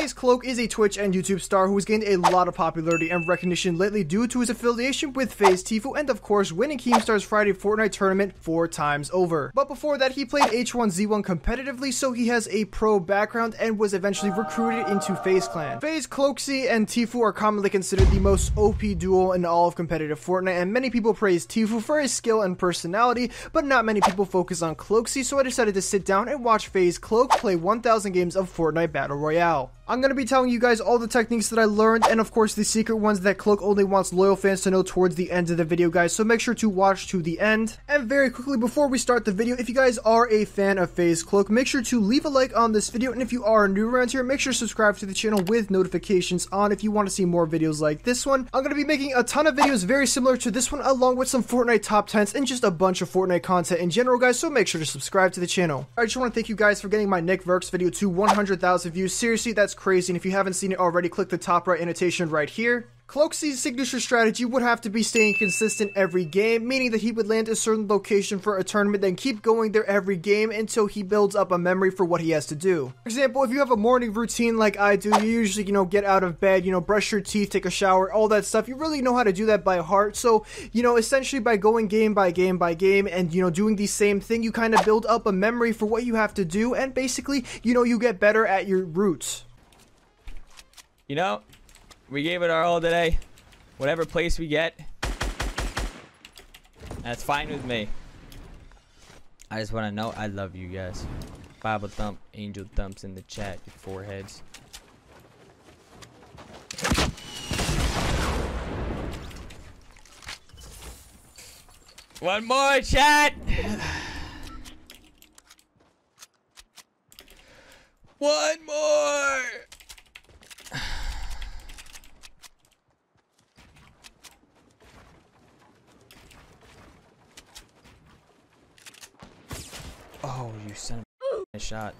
FaZe Cloak is a Twitch and YouTube star who has gained a lot of popularity and recognition lately due to his affiliation with FaZe Tfue and of course winning Keemstar's Friday Fortnite tournament 4 times over. But before that he played H1Z1 competitively, so he has a pro background and was eventually recruited into FaZe Clan. FaZe Cloakzy and Tfue are commonly considered the most OP duo in all of competitive Fortnite, and many people praise Tfue for his skill and personality, but not many people focus on Cloakzy, so I decided to sit down and watch FaZe Cloak play 1000 games of Fortnite Battle Royale. I'm going to be telling you guys all the techniques that I learned, and of course the secret ones that Cloak only wants loyal fans to know towards the end of the video, guys, so make sure to watch to the end. And very quickly before we start the video, if you guys are a fan of FaZe Cloak, make sure to leave a like on this video, and if you are new around here, make sure to subscribe to the channel with notifications on if you want to see more videos like this one. I'm going to be making a ton of videos very similar to this one, along with some Fortnite top 10s and just a bunch of Fortnite content in general, guys, so make sure to subscribe to the channel. I just want to thank you guys for getting my NICKMERCS video to 100,000 views. Seriously, that's crazy, and if you haven't seen it already, click the top right annotation right here. Cloakzy's signature strategy would have to be staying consistent every game, meaning that he would land a certain location for a tournament, then keep going there every game until he builds up a memory for what he has to do. For example, if you have a morning routine like I do, you usually, get out of bed, brush your teeth, take a shower, all that stuff. You really know how to do that by heart. So, essentially by going game by game by game and, doing the same thing, you kind of build up a memory for what you have to do, and basically, you get better at your roots. We gave it our all today. Whatever place we get, that's fine with me. I just want to know I love you guys. Bible thump, angel thumps in the chat, your foreheads. One more, chat. One more. Oh, you son of a shot.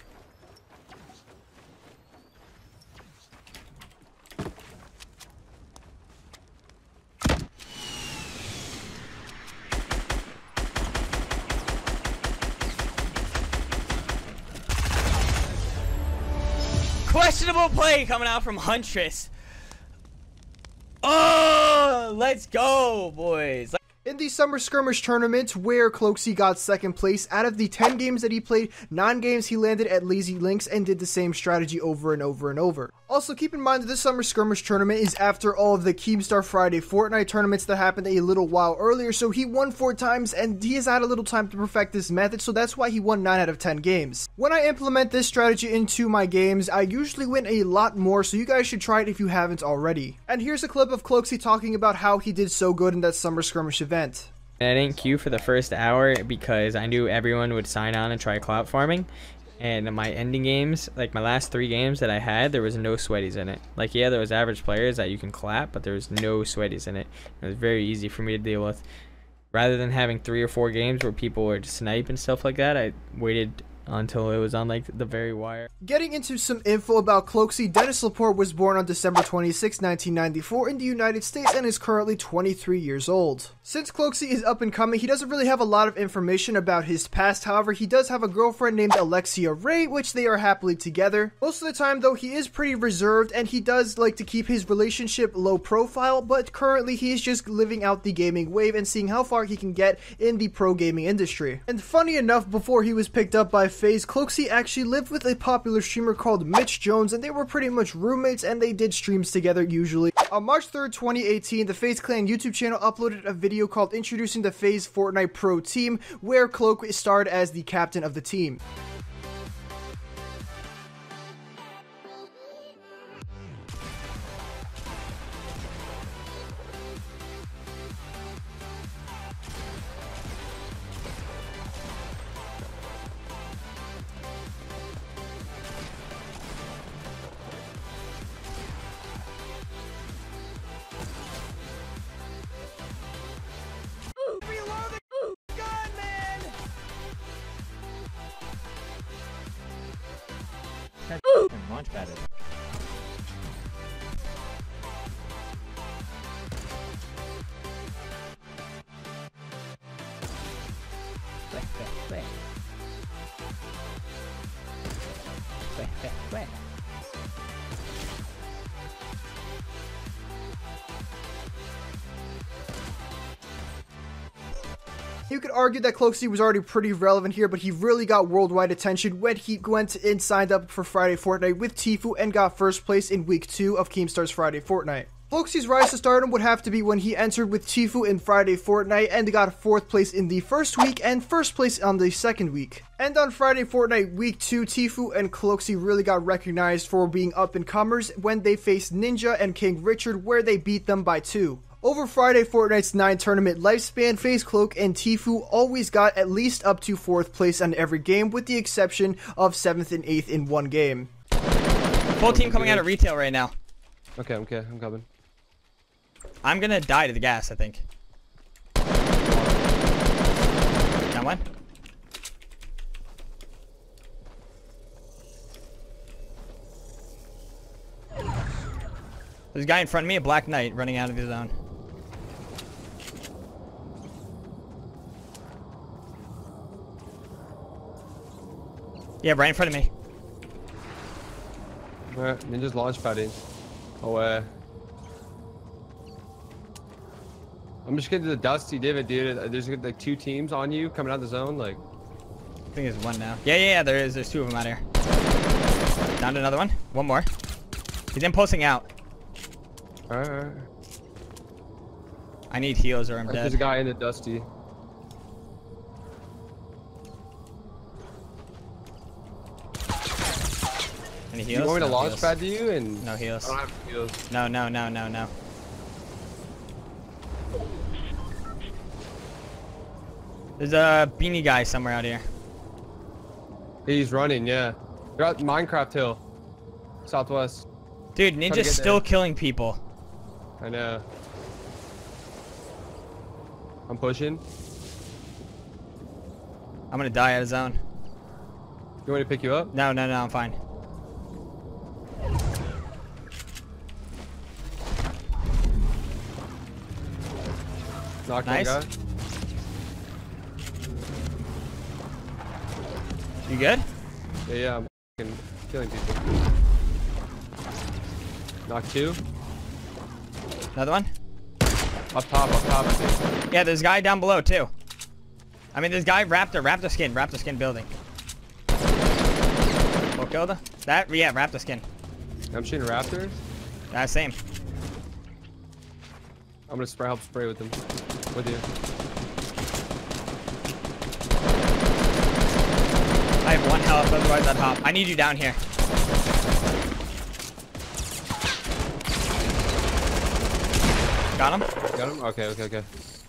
Questionable play coming out from Huntress. Oh, let's go, boys. In the Summer Skirmish tournament, where Cloakzy got 2nd place, out of the 10 games that he played, 9 games he landed at Lazy Links and did the same strategy over and over and over. Also, keep in mind that this Summer Skirmish tournament is after all of the Keemstar Friday Fortnite tournaments that happened a little while earlier, so he won 4 times and he has had a little time to perfect this method, so that's why he won 9 out of 10 games. When I implement this strategy into my games, I usually win a lot more, so you guys should try it if you haven't already. And here's a clip of Cloakzy talking about how he did so good in that Summer Skirmish event. I didn't queue for the first hour because I knew everyone would sign on and try clout farming. And my ending games, like my last 3 games that I had, there was no sweaties in it. Like, yeah, there was average players that you can clap, but there was no sweaties in it. It was very easy for me to deal with. Rather than having 3 or 4 games where people would snipe and stuff like that, I waited until it was on like the very wire. Getting into some info about Cloakzy, Dennis Lepore was born on December 26, 1994 in the United States and is currently 23 years old. Since Cloakzy is up and coming, he doesn't really have a lot of information about his past. However, he does have a girlfriend named Alexia Ray, which they are happily together. Most of the time though, he is pretty reserved and he does like to keep his relationship low profile, but currently he is just living out the gaming wave and seeing how far he can get in the pro gaming industry. And funny enough, before he was picked up by FaZe, Cloakzy actually lived with a popular streamer called Mitch Jones, and they were pretty much roommates and they did streams together usually. On March 3rd, 2018, the FaZe Clan YouTube channel uploaded a video called Introducing the FaZe Fortnite Pro Team, where Cloak starred as the captain of the team. Launch pad it. You could argue that Cloakzy was already pretty relevant here, but he really got worldwide attention when he went and signed up for Friday Fortnite with Tfue and got first place in week 2 of Keemstar's Friday Fortnite. Cloakzy's rise to stardom would have to be when he entered with Tfue in Friday Fortnite and got 4th place in the first week and 1st place on the second week. And on Friday Fortnite week 2, Tfue and Cloakzy really got recognized for being up-and-comers when they faced Ninja and King Richard, where they beat them by 2. Over Friday Fortnite's 9 tournament lifespan, FaZe Cloak and Tfue always got at least up to 4th place on every game, with the exception of 7th and 8th in one game. Full team coming out of retail right now. Okay, I'm coming. I'm gonna die to the gas, I think. Got one. There's a guy in front of me, a Black Knight, running out of his zone. Yeah, right in front of me. Where? Ninja's launch padding. Oh, I'm just getting to the dusty divot, dude. There's like 2 teams on you coming out of the zone, like. I think there's one now. Yeah, there is. There's 2 of them out here. Down to another one. One more. He's impulsing out. Alright. I need heals or I'm dead. There's a guy in the dusty. Any heals? You want me to No launch heals. pad to you and No heals. I don't have heals. No. There's a beanie guy somewhere out here. He's running, yeah. You're at Minecraft Hill. Southwest. Dude, Ninja's still killing people. I know. I'm pushing. I'm gonna die out of zone. You want me to pick you up? No, I'm fine. Knock Nice. one guy. You good? Yeah, I'm f***ing killing people. Knock 2. Another one? Up top, I think. Yeah, there's a guy down below too. I mean, this guy Raptor skin building. Full killed him? That? Yeah, Raptor skin. I'm shooting raptors. Same. I'm gonna help spray with them. With you. I have 1 health, otherwise I'd hop. I need you down here. Got him? Got him? Okay.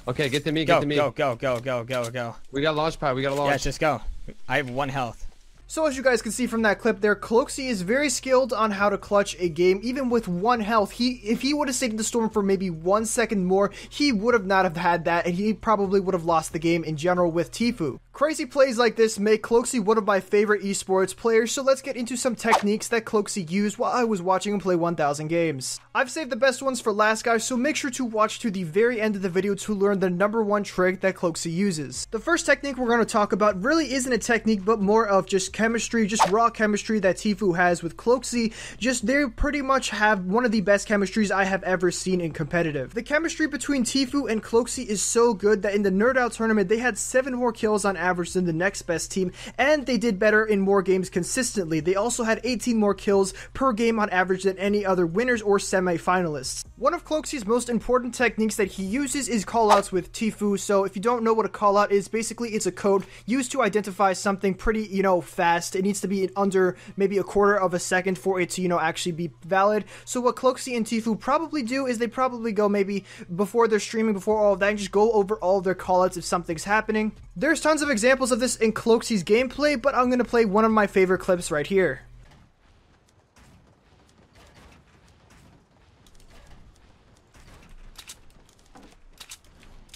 Okay, get to me, Go. get to me. Go. We got a launch pad, we got a launch. Yeah, just go. I have 1 health. So as you guys can see from that clip there, Cloakzy is very skilled on how to clutch a game, even with 1 health. If he would have stayed in the storm for maybe 1 second more, he would have not have had that, and he probably would have lost the game in general with Tfue. Crazy plays like this make Cloakzy one of my favorite esports players, so let's get into some techniques that Cloakzy used while I was watching him play 1000 games. I've saved the best ones for last, guys, so make sure to watch to the very end of the video to learn the #1 trick that Cloakzy uses. The first technique we're going to talk about really isn't a technique, but more of just chemistry, just raw chemistry that Tfue has with Cloakzy. They pretty much have one of the best chemistries I have ever seen in competitive. The chemistry between Tfue and Cloakzy is so good that in the Nerd Out tournament, they had 7 more kills on average than the next best team, and they did better in more games consistently. They also had 18 more kills per game on average than any other winners or semi-finalists. One of Cloakzy's most important techniques that he uses is callouts with Tfue. So if you don't know what a callout is, basically it's a code used to identify something pretty, fast. It needs to be under maybe a quarter of a second for it to, actually be valid. So what Cloakzy and Tfue probably do is they probably go maybe before they're streaming, before all of that, and just go over all of their callouts if something's happening. There's tons of examples of this in Cloakzy's gameplay, but I'm going to play one of my favorite clips right here.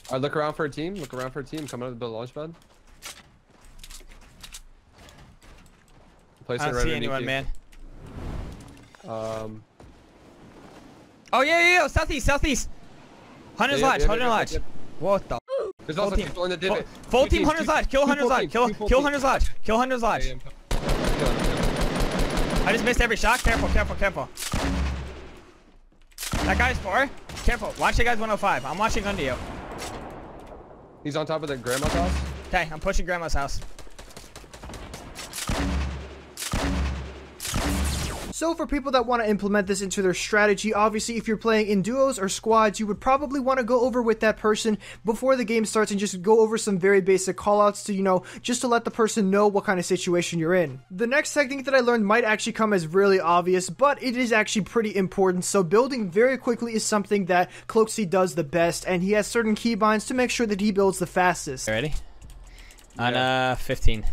Alright, look around for a team. Coming out of the launch pad. I don't see anyone, man. Oh, yeah, southeast. Hunter's Lodge. What the? There's also people in the divot. Full team Hunter's Lodge. Kill Hunter's Lodge. Kill Hunter's Lodge. Kill Hunter's Lodge. I just missed every shot. Careful. That guy's 4. Careful. Watch the guy's 105. I'm watching under you. He's on top of the grandma's house. Okay, I'm pushing grandma's house. So for people that want to implement this into their strategy, obviously if you're playing in duos or squads, you would probably want to go over with that person before the game starts and just go over some very basic callouts to, you know, just to let the person know what kind of situation you're in. The next technique that I learned might actually come as really obvious, but it is actually pretty important. So building very quickly is something that Cloakzy does the best, and he has certain keybinds to make sure that he builds the fastest. Ready? On 15.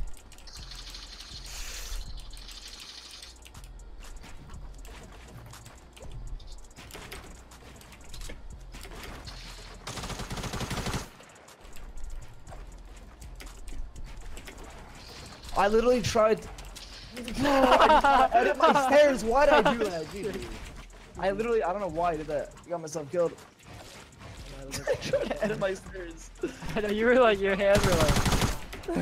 I literally tried. No, I edit my stairs. Why did I do that? Dude? I don't know why I did that. I got myself killed. I tried to edit my stairs. I know you were like, your hands were like. I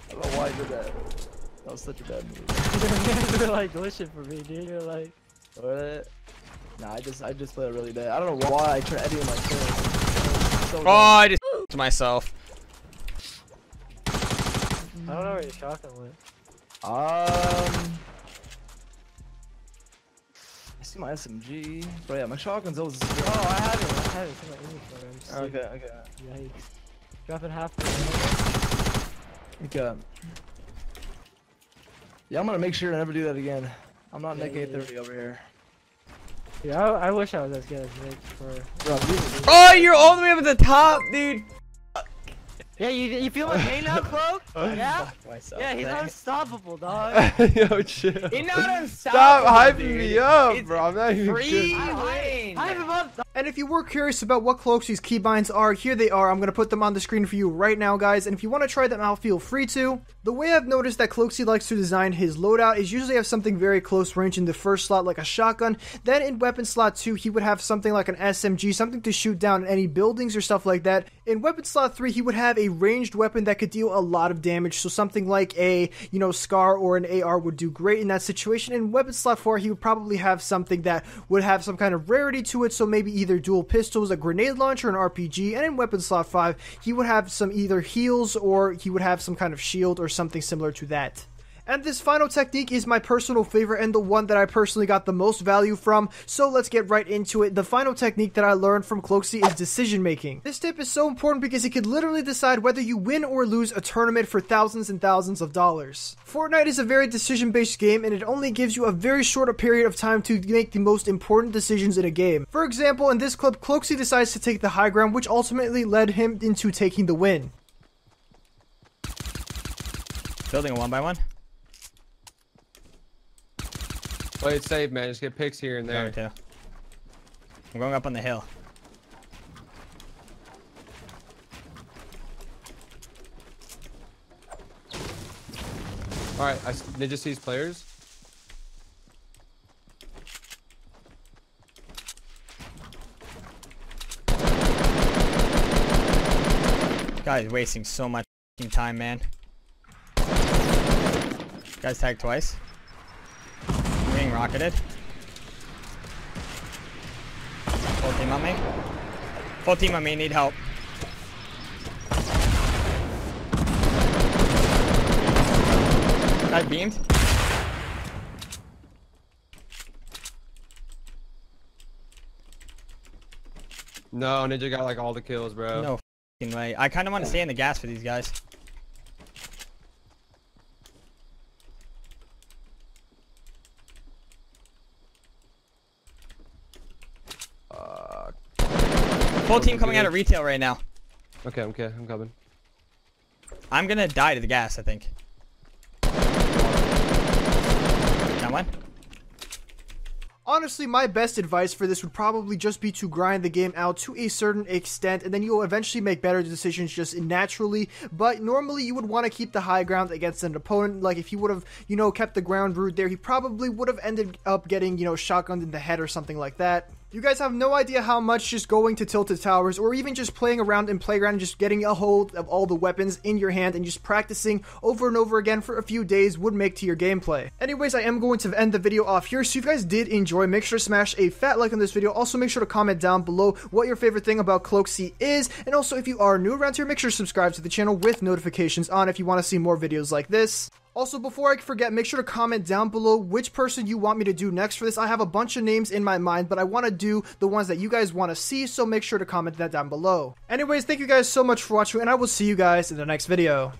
don't know why I did that. That was such a bad move. Your hands were like glitching for me, dude. You're like. What? Nah, I just played it really bad. I don't know why I tried editing my stairs. So I just to myself. I don't know where your shotgun went. I see my SMG. But yeah, my shotgun's always. Oh, I have it. It's in my inventory. Okay. Yikes. Dropping half. Okay. Yeah, I'm gonna make sure to never do that again. I'm not Nick 830 over here. Yeah, I wish I was as good as Nick for. Bro, Oh, you're all the way up at the top, dude. Yeah, you feel my pain now, Cloak? Yeah? myself. Yeah, he's Thanks. unstoppable, dog. Yo, chill. He's not Stop unstoppable, hyping dude. me up, It's bro. I'm not even free kidding. win. Hype him up, dog. And if you were curious about what Cloakzy's keybinds are, here they are. I'm going to put them on the screen for you right now, guys. And if you want to try them out, feel free to. The way I've noticed that Cloakzy likes to design his loadout is usually have something very close range in the first slot, like a shotgun. Then in weapon slot 2, he would have something like an SMG, something to shoot down any buildings or stuff like that. In weapon slot 3, he would have a ranged weapon that could deal a lot of damage. So something like a, you know, Scar or an AR would do great in that situation. In weapon slot 4, he would probably have something that would have some kind of rarity to it. So maybe either dual pistols, a grenade launcher, an RPG. And in weapon slot 5, he would have some either heals or he would have some kind of shield or something similar to that. And this final technique is my personal favorite and the one that I personally got the most value from, so let's get right into it. The final technique that I learned from Cloakzy is decision making. This tip is so important because it could literally decide whether you win or lose a tournament for thousands and thousands of dollars. Fortnite is a very decision based game and it only gives you a very short period of time to make the most important decisions in a game. For example, in this clip, Cloakzy decides to take the high ground, which ultimately led him into taking the win. Building a 1x1. Play it safe, man. Just get picks here and there. Too. I'm going up on the hill. Alright, Ninja sees players. Guy's wasting so much time, man. Guy's tagged twice. I'm getting rocketed. Full team on me. Full team on me, need help. Guy beamed. No, Ninja got like all the kills, bro. No f***ing way. I kind of want to stay in the gas for these guys. Full team coming out of retail right now. Okay, I'm coming. I'm gonna die to the gas, I think. That one? Honestly, my best advice for this would probably just be to grind the game out to a certain extent, and then you'll eventually make better decisions just naturally. But normally you would want to keep the high ground against an opponent. Like if he would have, you know, kept the ground root there, he probably would have ended up getting, you know, shotgunned in the head or something like that. You guys have no idea how much just going to Tilted Towers or even just playing around in Playground and just getting a hold of all the weapons in your hand and just practicing over and over again for a few days would make to your gameplay. Anyways, I am going to end the video off here, so if you guys did enjoy, make sure to smash a fat like on this video. Also, make sure to comment down below what your favorite thing about Cloakzy is, and also if you are new around here, make sure to subscribe to the channel with notifications on if you want to see more videos like this. Also, before I forget, make sure to comment down below which person you want me to do next for this. I have a bunch of names in my mind, but I want to do the ones that you guys want to see, so make sure to comment that down below. Anyways, thank you guys so much for watching, and I will see you guys in the next video.